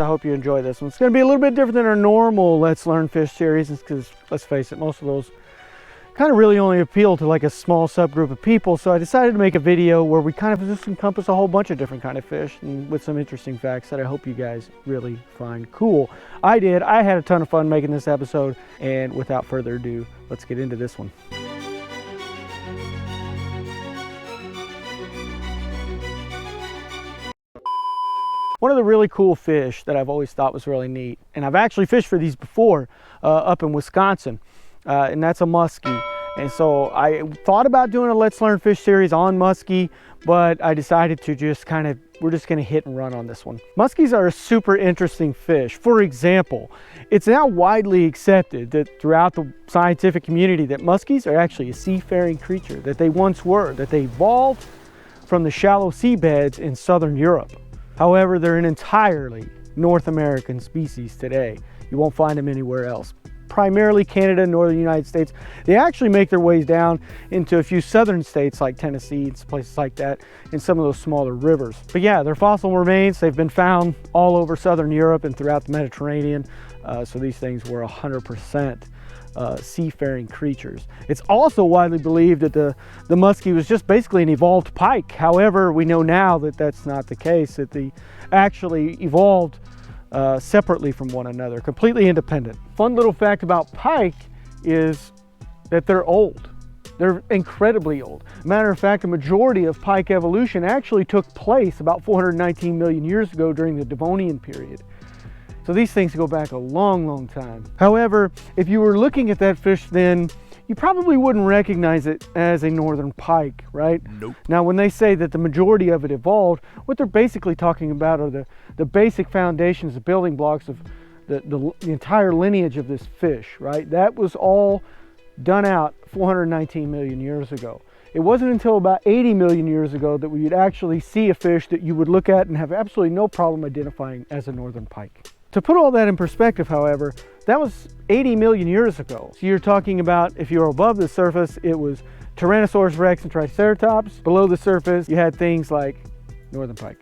I hope you enjoy this one. It's going to be a little bit different than our normal Let's Learn Fish series, because let's face it, most of those kind of really only appeal to like a small subgroup of people. So I decided to make a video where we kind of just encompass a whole bunch of different kind of fish, and with some interesting facts that I hope you guys really find cool. I did. I had a ton of fun making this episode, and without further ado, let's get into this one. One of the really cool fish that I've always thought was really neat, and I've actually fished for these before up in Wisconsin, and that's a muskie. And so I thought about doing a Let's Learn Fish series on muskie, but I decided to just we're just gonna hit and run on this one. Muskies are a super interesting fish. For example, it's now widely accepted that throughout the scientific community that muskies are actually a seafaring creature, that they once were, that they evolved from the shallow seabeds in southern Europe. However, they're an entirely North American species today. You won't find them anywhere else. Primarily Canada and northern United States. They actually make their ways down into a few southern states like Tennessee and places like that, in some of those smaller rivers. But yeah, their fossil remains, they've been found all over southern Europe and throughout the Mediterranean. So these things were 100% seafaring creatures. It's also widely believed that the muskie was just basically an evolved pike. However, we know now that that's not the case, that they actually evolved separately from one another, completely independent. Fun little fact about pike is that they're old. They're incredibly old. Matter of fact, the majority of pike evolution actually took place about 419 million years ago during the Devonian period. So these things go back a long, long time. However, if you were looking at that fish then, you probably wouldn't recognize it as a northern pike, right? Nope. Now, when they say that the majority of it evolved, what they're basically talking about are the basic foundations, the building blocks of the entire lineage of this fish, right? That was all done out 419 million years ago. It wasn't until about 80 million years ago that we would actually see a fish that you would look at and have absolutely no problem identifying as a northern pike. To put all that in perspective, however, that was 80 million years ago. So you're talking about, if you were above the surface, it was Tyrannosaurus rex and Triceratops. Below the surface, you had things like northern pike.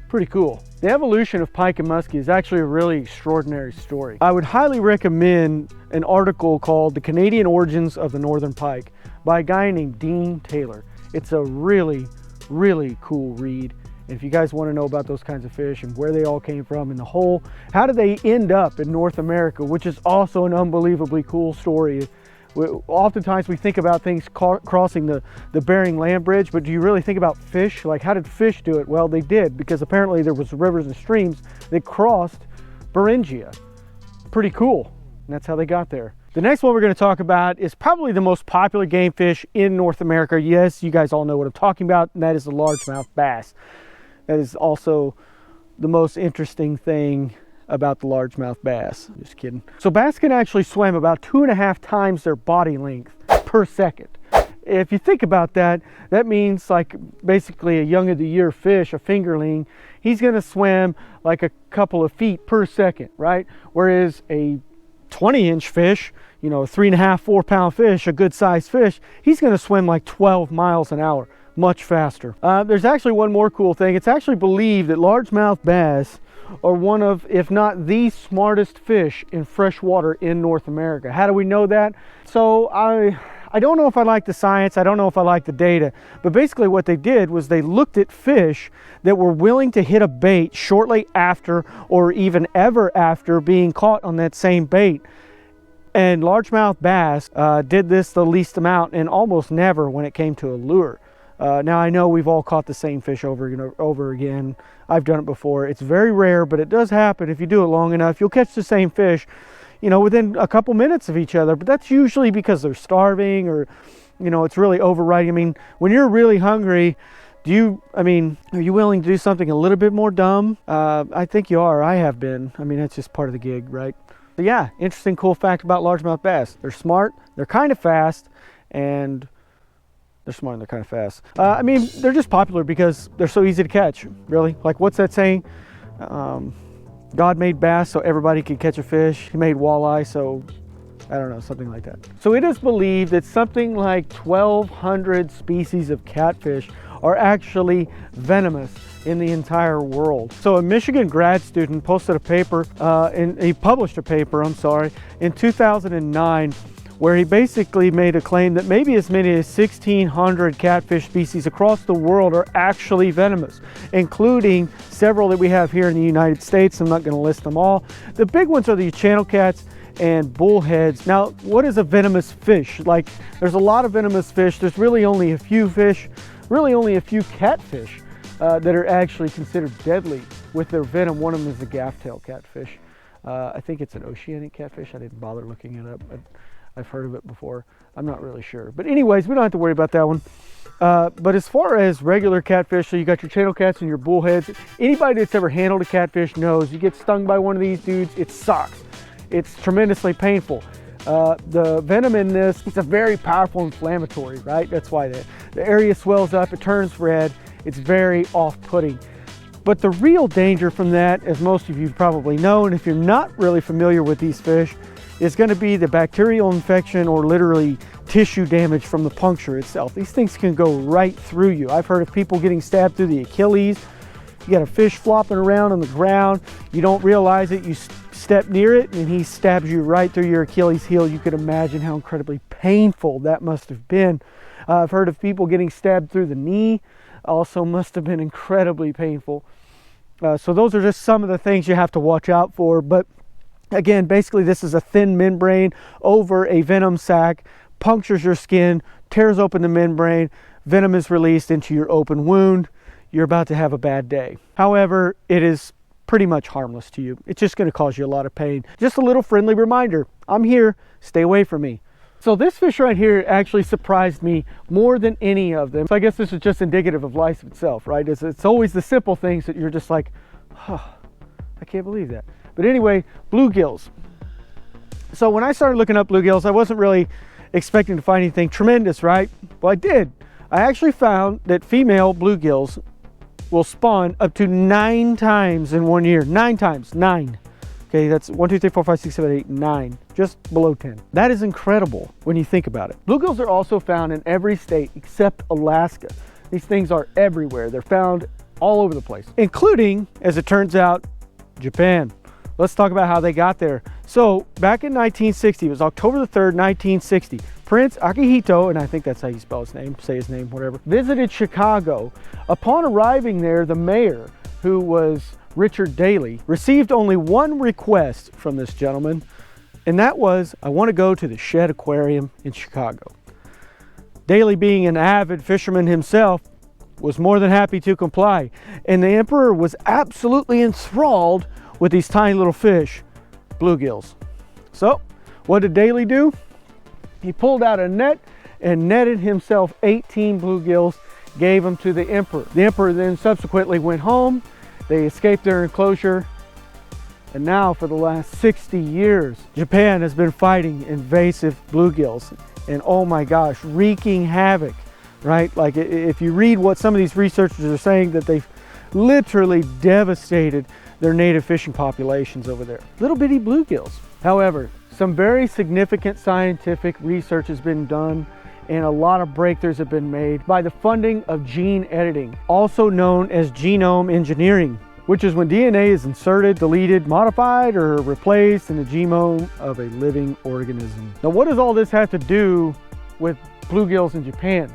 Pretty cool. The evolution of pike and muskie is actually a really extraordinary story. I would highly recommend an article called The Canadian Origins of the Northern Pike by a guy named Dean Taylor. It's a really, really cool read. And if you guys want to know about those kinds of fish and where they all came from and the whole, how did they end up in North America, which is also an unbelievably cool story. Oftentimes we think about things crossing the Bering Land Bridge, but do you really think about fish? Like, how did fish do it? Well, they did, because apparently there was rivers and streams that crossed Beringia. Pretty cool. And that's how they got there. The next one we're going to talk about is probably the most popular game fish in North America. Yes, you guys all know what I'm talking about, and that is the largemouth bass. That is also the most interesting thing about the largemouth bass. Just kidding. So bass can actually swim about 2.5 times their body length per second. If you think about that, that means like basically a young of the year fish, a fingerling, he's gonna swim like a couple of feet per second, right? Whereas a 20-inch fish, you know, a 3.5, 4-pound fish, a good sized fish, he's gonna swim like 12 miles an hour, much faster. There's actually one more cool thing. It's actually believed that largemouth bass are one of, if not the smartest fish in freshwater in North America. How do we know that? So I don't know if I like the science, I don't know if I like the data, but basically what they did was they looked at fish that were willing to hit a bait shortly after or even ever after being caught on that same bait. And largemouth bass did this the least amount and almost never when it came to a lure. Now I know we've all caught the same fish over and over again. I've done it before. It's very rare, but it does happen. If you do it long enough, you'll catch the same fish, you know, within a couple minutes of each other. But that's usually because they're starving or, you know, it's really overriding. I mean, when you're really hungry, are you willing to do something a little bit more dumb? I think you are. I have been. I mean, that's just part of the gig, right? But yeah, interesting, cool fact about largemouth bass. They're smart, they're kind of fast, and they're smart and they're kind of fast. I mean, they're just popular because they're so easy to catch, really. Like, what's that saying? God made bass so everybody could catch a fish. He made walleye so, I don't know, something like that. So it is believed that something like 1,200 species of catfish are actually venomous in the entire world. So a Michigan grad student posted a paper, he published a paper, in 2009, where he basically made a claim that maybe as many as 1,600 catfish species across the world are actually venomous, including several that we have here in the United States. I'm not going to list them all. The big ones are the channel cats and bullheads. Now, what is a venomous fish? Like, there's a lot of venomous fish. There's really only a few fish, really only a few catfish that are actually considered deadly with their venom. One of them is the gaff-tail catfish. I think it's an oceanic catfish. I didn't bother looking it up. I've heard of it before. I'm not really sure. But anyways, we don't have to worry about that one. But as far as regular catfish, so you got your channel cats and your bullheads. Anybody that's ever handled a catfish knows you get stung by one of these dudes, it sucks. It's tremendously painful. The venom in this, it's a very powerful inflammatory, right? That's why the area swells up, it turns red. It's very off-putting. But the real danger from that, as most of you probably know, and if you're not really familiar with these fish, is going to be the bacterial infection or literally tissue damage from the puncture itself. These things can go right through you. I've heard of people getting stabbed through the Achilles. You got a fish flopping around on the ground. You don't realize it. You step near it and he stabs you right through your Achilles heel. You could imagine how incredibly painful that must have been. I've heard of people getting stabbed through the knee. Also must have been incredibly painful. So those are just some of the things you have to watch out for. But again, basically this is a thin membrane over a venom sac, punctures your skin, tears open the membrane, venom is released into your open wound. You're about to have a bad day. However, it is pretty much harmless to you. It's just going to cause you a lot of pain. Just a little friendly reminder, I'm here, stay away from me. So this fish right here actually surprised me more than any of them. So I guess this is just indicative of life itself, right? It's always the simple things that you're just like, oh, I can't believe that. But anyway, bluegills. So when I started looking up bluegills, I wasn't really expecting to find anything tremendous, right? Well, I did. I actually found that female bluegills will spawn up to 9 times in 1 year. 9 times, 9. Okay, that's 1, 2, 3, 4, 5, 6, 7, 8, 9, just below 10. That is incredible when you think about it. Bluegills are also found in every state except Alaska. These things are everywhere. They're found all over the place, including, as it turns out, Japan. Let's talk about how they got there. So back in 1960, it was October the 3rd, 1960, Prince Akihito, and I think that's how you spell his name, say his name, whatever, visited Chicago. Upon arriving there, the mayor, who was Richard Daley, received only one request from this gentleman, and that was, I want to go to the Shed Aquarium in Chicago. Daley, being an avid fisherman himself, was more than happy to comply, and the emperor was absolutely enthralled with these tiny little fish, bluegills. So what did Daley do? He pulled out a net and netted himself 18 bluegills, gave them to the emperor. The emperor then subsequently went home. They escaped their enclosure, and now for the last 60 years, Japan has been fighting invasive bluegills, and oh my gosh, wreaking havoc, right? Like if you read what some of these researchers are saying, that they've literally devastated their native fishing populations over there. Little bitty bluegills. However, some very significant scientific research has been done and a lot of breakthroughs have been made by the funding of gene editing, also known as genome engineering, which is when DNA is inserted, deleted, modified, or replaced in the genome of a living organism. Now, what does all this have to do with bluegills in Japan?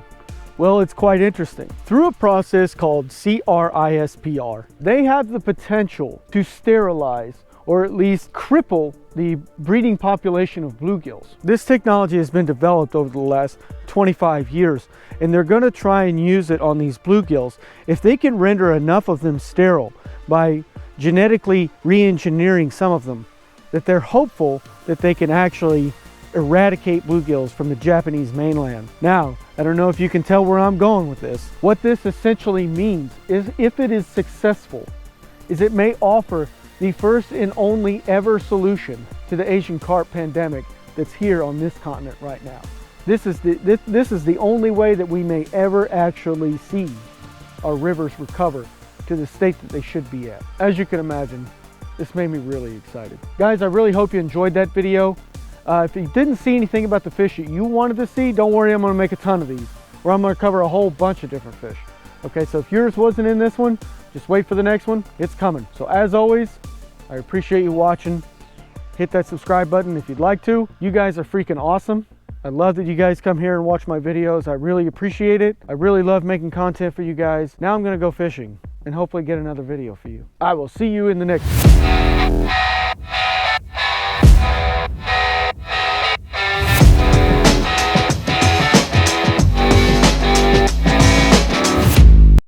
Well, it's quite interesting. Through a process called CRISPR, they have the potential to sterilize or at least cripple the breeding population of bluegills. This technology has been developed over the last 25 years, and they're going to try and use it on these bluegills. If they can render enough of them sterile by genetically re-engineering some of them, that they're hopeful that they can actually eradicate bluegills from the Japanese mainland. Now, I don't know if you can tell where I'm going with this. What this essentially means is, if it is successful, is it may offer the first and only ever solution to the Asian carp pandemic that's here on this continent right now. This is the only way that we may ever actually see our rivers recover to the state that they should be at. As you can imagine, this made me really excited. Guys, I really hope you enjoyed that video. If you didn't see anything about the fish that you wanted to see, don't worry, I'm gonna make a ton of these, where I'm gonna cover a whole bunch of different fish. Okay, so if yours wasn't in this one, just wait for the next one. It's coming. So as always, I appreciate you watching. Hit that subscribe button if you'd like to. You guys are freaking awesome. I love that you guys come here and watch my videos. I really appreciate it. I really love making content for you guys. Now I'm gonna go fishing and hopefully get another video for you. I will see you in the next one.